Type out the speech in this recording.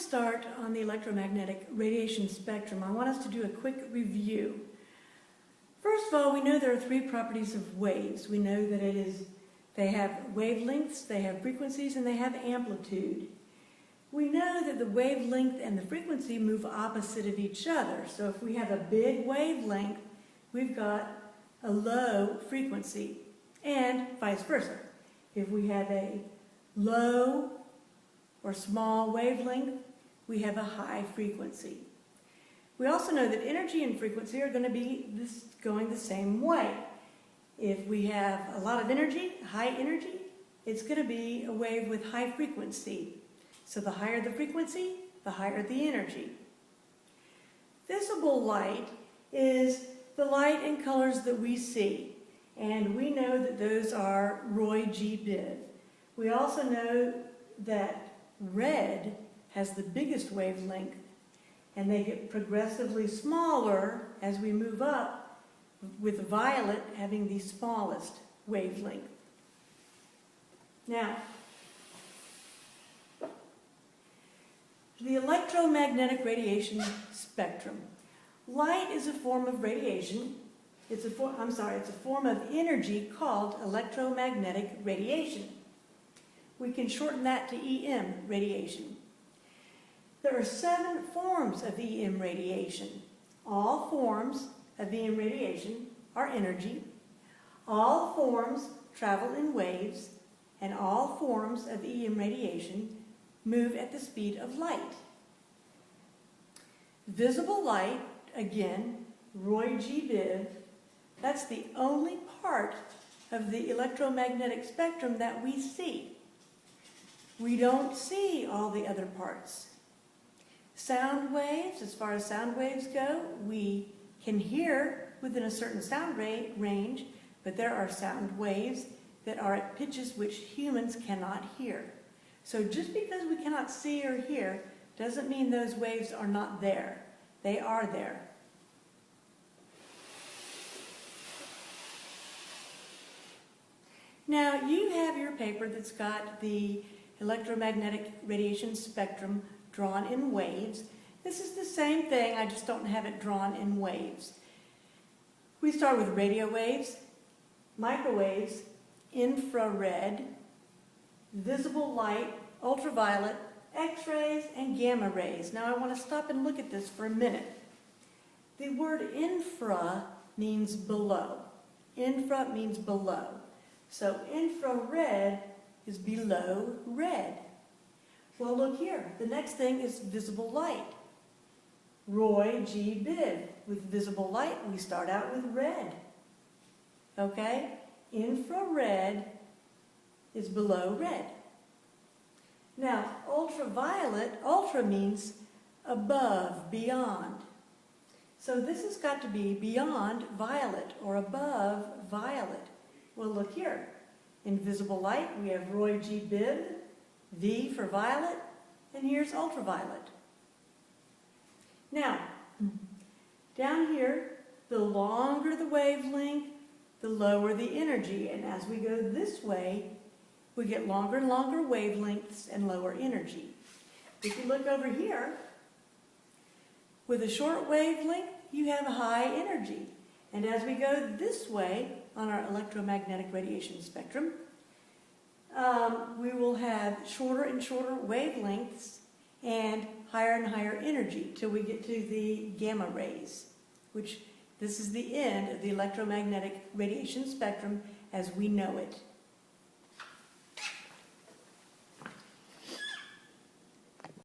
start on the electromagnetic radiation spectrum, I want us to do a quick review. First of all, we know there are three properties of waves. We know that they have wavelengths, they have frequencies, and they have amplitude. We know that the wavelength and the frequency move opposite of each other. So if we have a big wavelength, we've got a low frequency, and vice versa. If we have a low or small wavelength, we have a high frequency. We also know that energy and frequency are going to be going the same way. If we have a lot of energy, high energy, it's going to be a wave with high frequency. So the higher the frequency, the higher the energy. Visible light is the light and colors that we see, and we know that those are Roy G. Biv. We also know that red has the biggest wavelength, and they get progressively smaller as we move up, with violet having the smallest wavelength. Now, the electromagnetic radiation spectrum. Light is a form of radiation. It's a form of energy called electromagnetic radiation. We can shorten that to EM radiation. There are 7 forms of EM radiation. All forms of EM radiation are energy. All forms travel in waves, and all forms of EM radiation move at the speed of light. Visible light, again, Roy G. Biv, that's the only part of the electromagnetic spectrum that we see. We don't see all the other parts. Sound waves, as far as sound waves go, we can hear within a certain sound range, but there are sound waves that are at pitches which humans cannot hear. So just because we cannot see or hear doesn't mean those waves are not there. They are there. Now, you have your paper that's got the electromagnetic radiation spectrum drawn in waves. This is the same thing, I just don't have it drawn in waves. We start with radio waves, microwaves, infrared, visible light, ultraviolet, X-rays, and gamma rays. Now I want to stop and look at this for a minute. The word infra means below. Infra means below. So infrared is below red. Well, look here. The next thing is visible light. Roy G. Biv. With visible light, we start out with red. Okay? Infrared is below red. Now, ultraviolet, ultra means above, beyond. So this has got to be beyond violet or above violet. Well, look here. In visible light, we have Roy G. Biv, V for violet, and here's ultraviolet. Now, down here, the longer the wavelength, the lower the energy. And as we go this way, we get longer and longer wavelengths and lower energy. If you look over here, with a short wavelength, you have high energy. And as we go this way on our electromagnetic radiation spectrum, we will have shorter and shorter wavelengths and higher energy till we get to the gamma rays, which this is the end of the electromagnetic radiation spectrum as we know it.